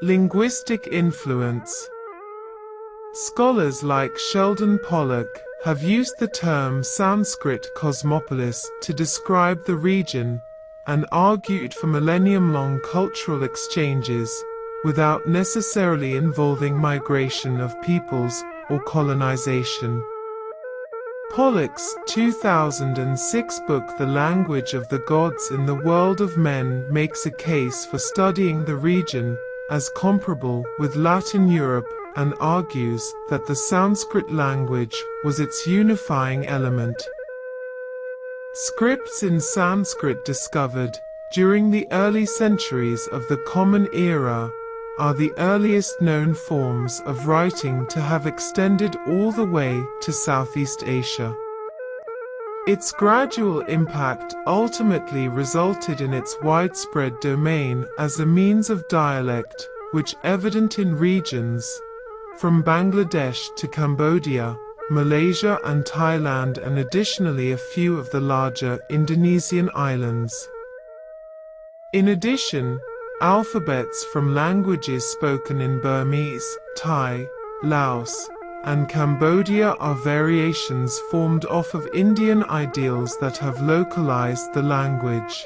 Linguistic influence. Scholars like Sheldon Pollock have used the term Sanskrit cosmopolis to describe the region and argued for millennium-long cultural exchanges without necessarily involving migration of peoples or colonization. Pollock's 2006 book The Language of the Gods in the World of Men makes a case for studying the region as comparable with Latin Europe and argues that the Sanskrit language was its unifying element. Scripts in Sanskrit discovered during the early centuries of the Common Era are the earliest known forms of writing to have extended all the way to Southeast Asia. Its gradual impact ultimately resulted in its widespread domain as a means of dialect, which evident in regions from Bangladesh to Cambodia, Malaysia and Thailand, and additionally a few of the larger Indonesian islands. In addition, alphabets from languages spoken in Burmese, Thai, Laos, and Cambodia are variations formed off of Indian ideals that have localized the language.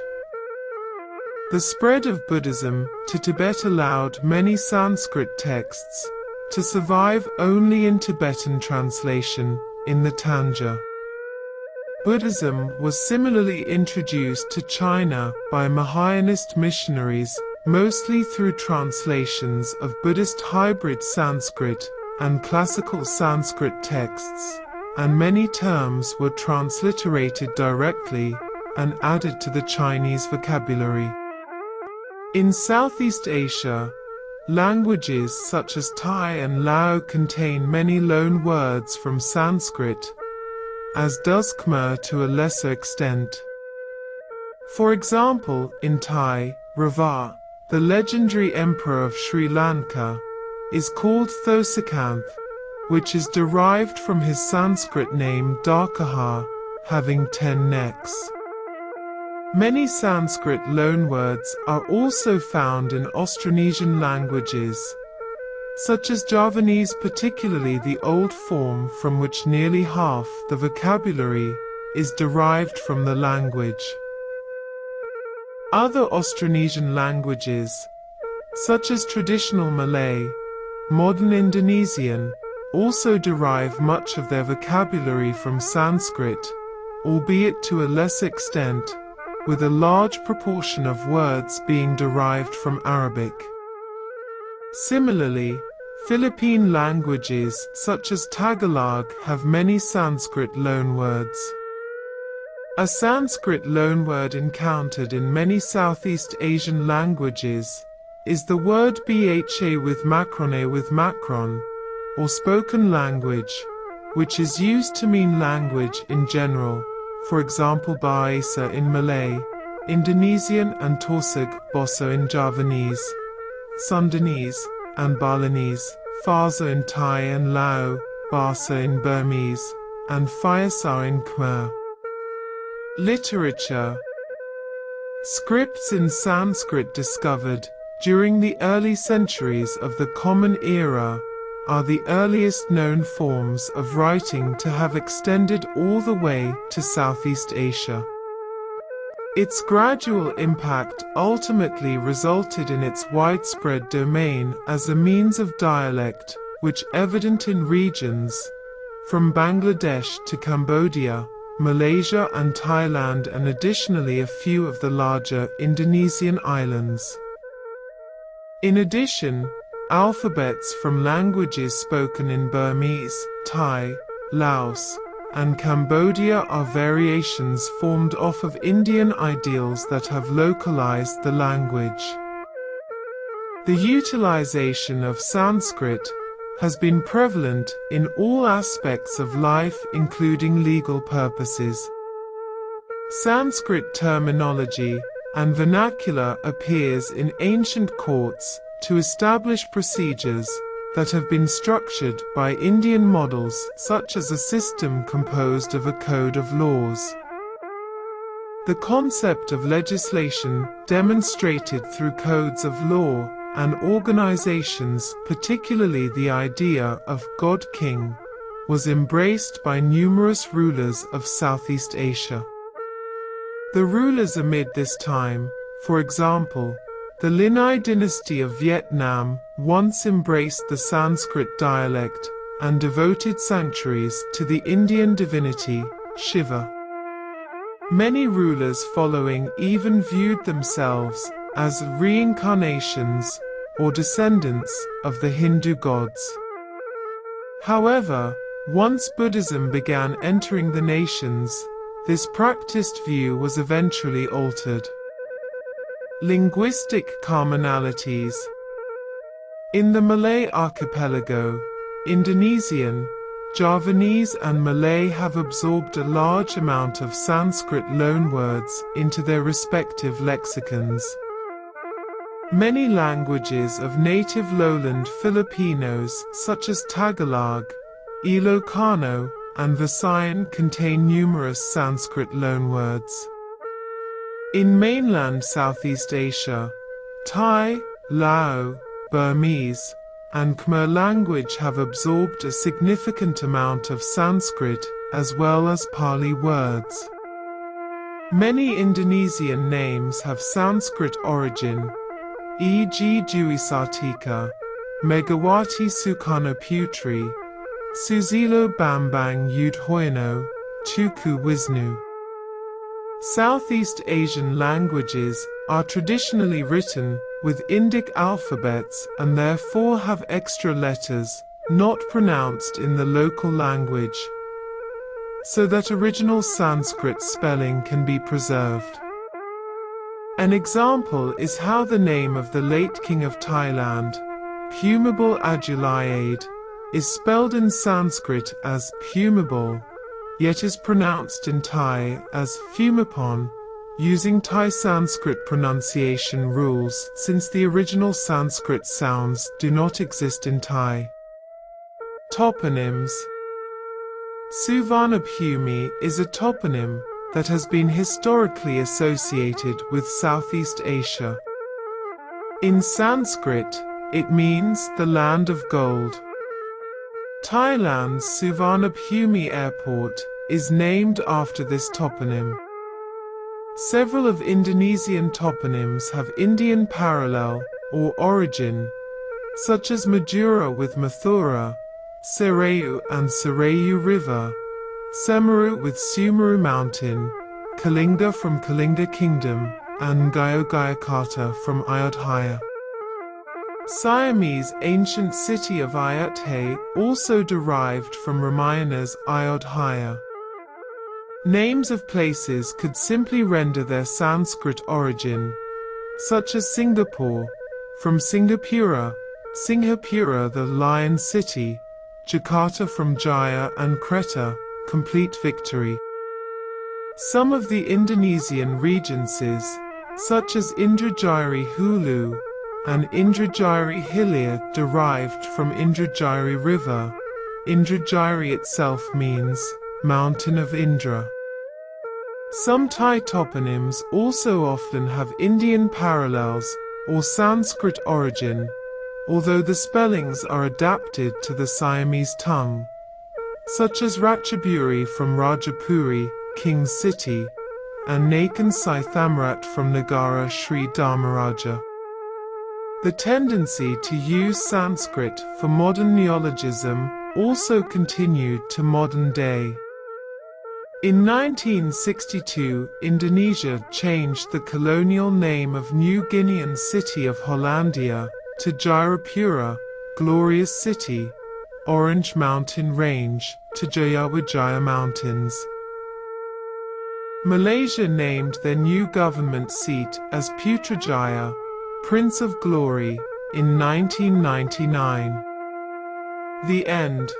The spread of Buddhism to Tibet allowed many Sanskrit texts to survive only in Tibetan translation in the Tanja. Buddhism was similarly introduced to China by Mahayanist missionaries, mostly through translations of Buddhist hybrid Sanskrit and classical Sanskrit texts, and many terms were transliterated directly and added to the Chinese vocabulary. In Southeast Asia, languages such as Thai and Lao contain many loan words from Sanskrit, as does Khmer to a lesser extent. For example, in Thai, Rava, the legendary emperor of Sri Lanka, is called Thosakanth, which is derived from his Sanskrit name Darkaha, having 10 necks. Many Sanskrit loanwords are also found in Austronesian languages, such as Javanese, particularly the old form from which nearly half the vocabulary is derived from the language. Other Austronesian languages, such as traditional Malay, modern Indonesian, also derive much of their vocabulary from Sanskrit, albeit to a less extent, with a large proportion of words being derived from Arabic. Similarly, Philippine languages such as Tagalog have many Sanskrit loanwords. A Sanskrit loanword encountered in many Southeast Asian languages is the word bha with macron, or spoken language, which is used to mean language in general. For example, Bahasa in Malay, Indonesian and Torsig, Boso in Javanese, Sundanese and Balinese, Fasa in Thai and Lao, Basa in Burmese, and Fayasa in Khmer. Literature. Scripts in Sanskrit discovered during the early centuries of the Common Era are the earliest known forms of writing to have extended all the way to Southeast Asia. Its gradual impact ultimately resulted in its widespread domain as a means of dialect, which evident in regions from Bangladesh to Cambodia, Malaysia and Thailand, and additionally a few of the larger Indonesian islands. In addition, alphabets from languages spoken in Burmese, Thai, Laos, and Cambodia are variations formed off of Indian ideals that have localized the language. The utilization of Sanskrit has been prevalent in all aspects of life, including legal purposes. Sanskrit terminology and vernacular appears in ancient courts to establish procedures that have been structured by Indian models, such as a system composed of a code of laws. The concept of legislation demonstrated through codes of law and organizations, particularly the idea of God-King, was embraced by numerous rulers of Southeast Asia. The rulers amid this time, for example, the Linai dynasty of Vietnam, once embraced the Sanskrit dialect and devoted sanctuaries to the Indian divinity, Shiva. Many rulers following even viewed themselves as reincarnations or descendants of the Hindu gods. However, once Buddhism began entering the nations, this practiced view was eventually altered. Linguistic commonalities. In the Malay archipelago, Indonesian, Javanese and Malay have absorbed a large amount of Sanskrit loanwords into their respective lexicons. Many languages of native lowland Filipinos, such as Tagalog, Ilocano, and Visayan, contain numerous Sanskrit loanwords. In mainland Southeast Asia, Thai, Lao, Burmese, and Khmer language have absorbed a significant amount of Sanskrit, as well as Pali words. Many Indonesian names have Sanskrit origin, e.g. Dewi Sartika, Megawati Sukarno Putri, Susilo Bambang Yudhoyono, Tuku Wisnu. Southeast Asian languages are traditionally written with Indic alphabets and therefore have extra letters not pronounced in the local language, so that original Sanskrit spelling can be preserved. An example is how the name of the late king of Thailand, Bhumibol Adulyadej, is spelled in Sanskrit as Bhumibol, yet is pronounced in Thai as Phumipon, using Thai Sanskrit pronunciation rules since the original Sanskrit sounds do not exist in Thai. Toponyms. Suvarnabhumi is a toponym that has been historically associated with Southeast Asia. In Sanskrit, it means the land of gold. Thailand's Suvarnabhumi Airport is named after this toponym. Several of Indonesian toponyms have Indian parallel or origin, such as Madura with Mathura, Serayu and Serayu River, Semeru with Sumeru Mountain, Kalinga from Kalinga Kingdom, and Yogyakarta from Ayodhya. Siamese ancient city of Ayutthaya also derived from Ramayana's Ayodhya. Names of places could simply render their Sanskrit origin, such as Singapore, from Singapura, Singhapura the Lion City, Jakarta from Jaya and Kreta, complete victory. Some of the Indonesian regencies, such as Indragiri Hulu and Indragiri Hilir, derived from Indragiri River. Indragiri itself means Mountain of Indra. Some Thai toponyms also often have Indian parallels or Sanskrit origin, although the spellings are adapted to the Siamese tongue, such as Ratchaburi from Rajapuri, King's City, and Nakansai Thamrat from Nagara Sri Dharmaraja. The tendency to use Sanskrit for modern neologism also continued to modern day. In 1962, Indonesia changed the colonial name of New Guinean city of Hollandia to Jayapura, Glorious City, Orange Mountain Range, to Jayawijaya Mountains. Malaysia named their new government seat as Putrajaya, Prince of Glory, in 1999. The end.